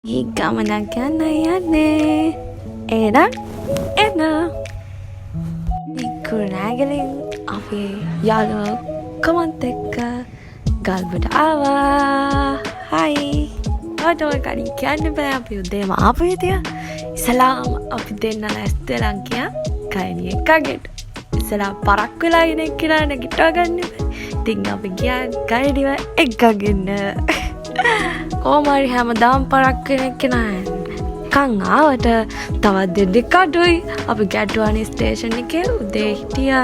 He coming again, Era, Anna. He could haggling of a yellow. Come on, take a Galboda. Hi. What do I got? You can't be up with them up with you. Salam up then a last Lanka. Kaini Kaget. Salam Parakula in a kira and a gitagan. Think up again. Kaidi a gagin. කොහොමරි හැමදාම පරක් කෙනෙක් නෑ. කන් ආවට තවත් දෙකක් අඩුයි. අපි ගැටුවානේ station එකේ උදේ හිටියා.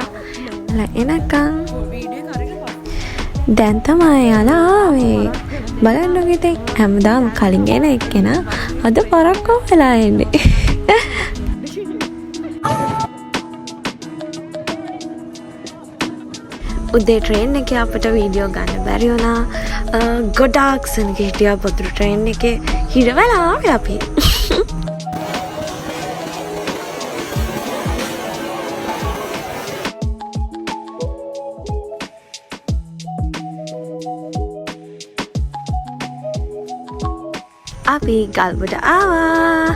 එනකන් දැන් තමයි යාලා ආවේ. බලන්න ඉතින් හැමදාම කලින් එන එක්කෙනා අද පරක් වෙලා එන්නේ. උදේ ට්‍රේන් එකේ අපිට වීඩියෝ ගන්න බැරි වුණා. ගොඩාක් සෙනග හිටියා පොදුරු ට්‍රේන් එකේ හිර වෙලා ආවේ අපි. අපි ගල්බොඩ ආවා.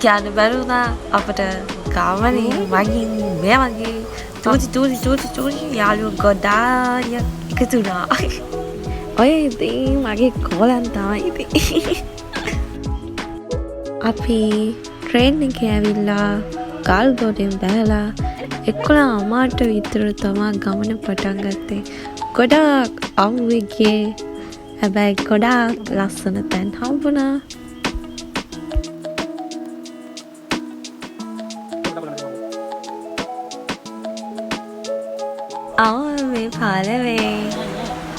කියන්න බැරුණා අපට ගාමනේ වගේ මේ වගේ චූටි යාළුවෝ ගොඩාක් එකතු වුණා. ඔය ඉතින් මගේ කෝලන් තමයි ඉතින්. අපි ට්‍රේන් එකේ ඇවිල්ලා ගල්බොඩෙන් බැලලා 11:00 විතර තමයි ගමන පටන් ගත්තේ. ගොඩාක් අවුවේ ගියේ. හැබැයි ගොඩාක් ලස්සන තැන් හම්බුණා. මේ පාලවේ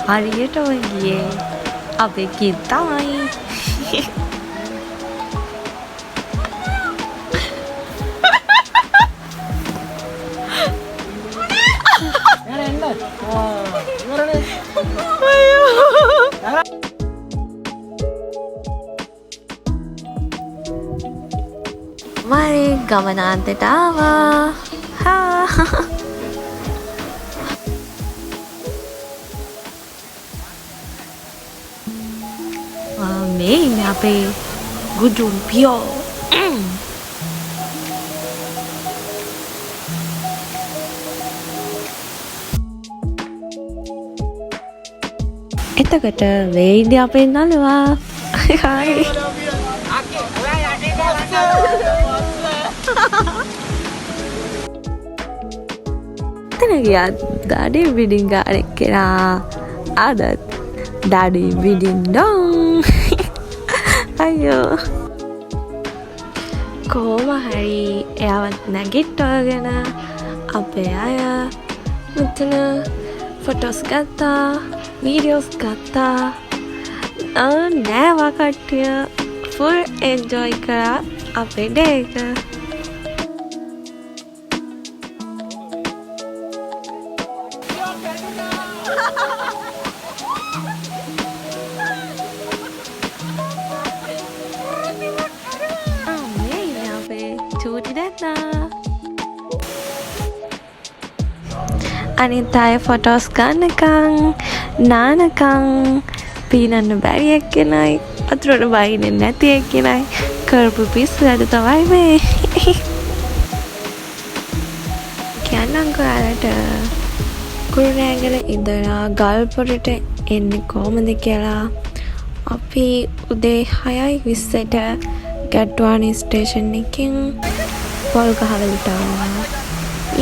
හරියට ඔය ගියේ අපේ කිත් තමයි. මරි ගමනාන්තයට ආවා. මේ ඉන්නේ අපේ ගුඩුන් පියෝ. එතකොට වෙයිද අපේ නළුවා. හායි. එතන ගියා ඩාඩි බිඩින් ගාරෙක් කෙනා. අදත් ඩාඩි බිඩින් ඩොං. අයියෝ. කොහොම හරි එයාවත් නැගිට්ටගෙන අපේ අය මෙතන ෆොටෝස් ගත්තා, වීඩියෝස් ගත්තා. නෑවා කට්ටිය ෆුල් එන්ජොයි කරා අපේ ඩේ එක. අනිත් අය ෆොටෝස් ගන්නකම් නානකම් පීනන්න බැරි එක්කෙනයි අතුරට බහින්නේ නැති එක්කෙනයි කරපු පිස්සු වැඩ තමයි මේ. කියන්නම්කෝ ඔයාලට කුරුණෑගල ඉඳලා ගල්බොඩට එන්නේ කොහොමද කියලා. අපි උදේ 6:20ට ගැට්ටුවානේ ස්ටේෂන් එකෙන් පොල්ගහවලට ආවා.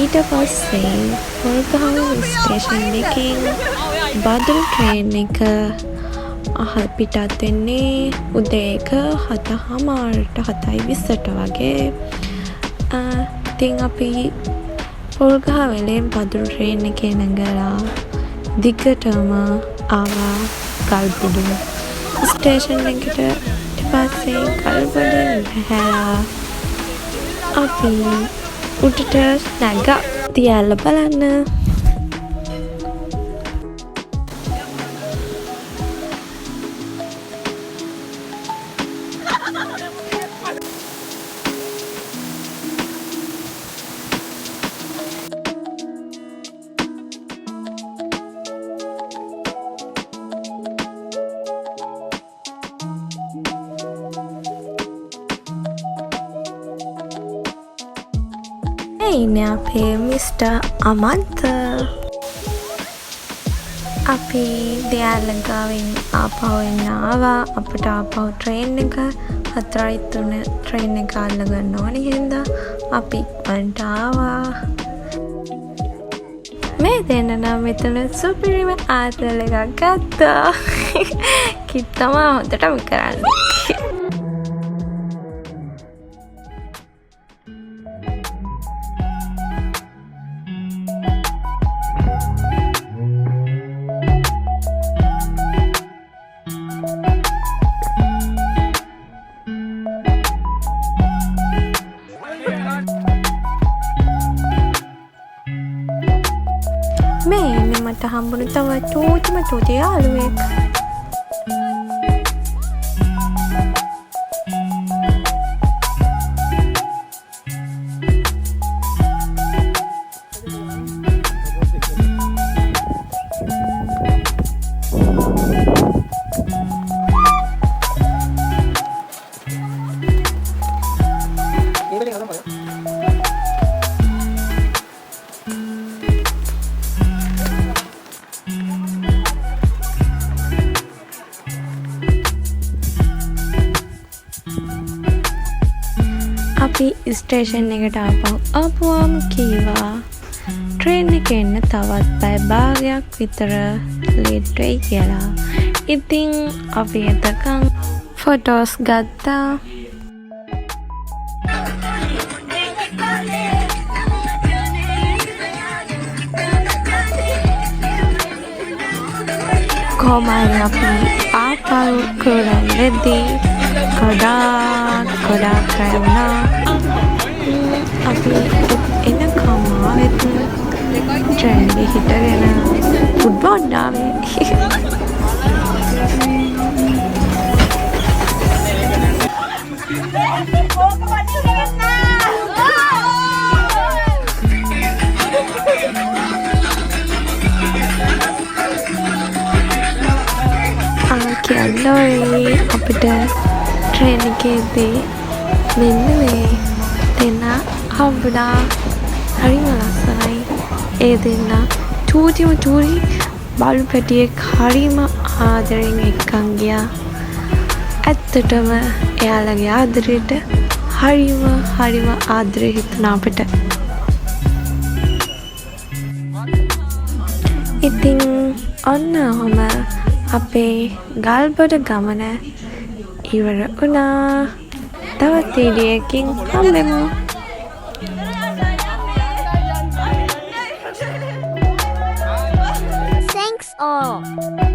ඊට පස්සේ පොල්ගහවල ස්ටේෂන් එකෙන් බදුරු ට්‍රේන් එක අහල් පිටත් වෙන්නේ උදේ 7:00ට 7:20ට වගේ. ඉතින් අපි පොල්ගහවෙලෙන් බදුරු ට්‍රේන් එකේ නැගලා දිගටම ආවා ගල්බොඩ ස්ටේෂන් එකට. ඊට පස්සේ ගල්බොඩ හැරලා අපි උඩට නැග්ගා. තියාල බලන්න. ඉන්නේ අපේ මිස්ටර් අමන්ත. අපි දෙයාලගාවෙන් ආපහු එන්න ආවා. අපිට ආපහු ට්‍රේන් එක 4:03 ට්‍රේන් එක අල්ලගන්න ඕනේ හින්දා අපි ඉක්මනට ආවා. මේ දෙන්න නම් මෙතන සුපිරිම ආතල් එකක් ගත්තා. කිත්තම හොඳටම කරන්නේ. මේ ඉන්නේ මට හම්බුන තව චූටි යාළුවෙක්. අපි ස්ටේෂන් එකට ආපුවාම කීවා ට්‍රේන් එකේ එන්න තවත් පැය භාගයක් විතර ලේට් වෙයි කියලා. ඉතින් අපි එතකන් ෆොටෝස් ගත්තා. කොහොමයි අපි ආපහු කරන්නේදී ගොඩාක් කරුණා. අපි එනකම් ආවෙත් ට්‍රේන් එකේ හිටගෙන ෆුට්බෝල් ඩාවේ. කියන්නෝයි අපිට ට්‍රේන් එකේදී මෙන්න මේ දෙන්න හම්බුණා. හරිම ලස්සනයි. ඒ දෙන්න චූටි බලු පැටියෙක් හරිම ආදරෙන් එක්කන් ගියා. ඇත්තටම එයාලගේ ආදරයට හරිම ආදරේ හිතුණා අපිට. ඉතින් ඔන්න ඔහම අපේ ගල්බොඩ ගමන ඉවර වුණා. තවත් වීඩියෝකින් හම්බෙමු. Thanks all.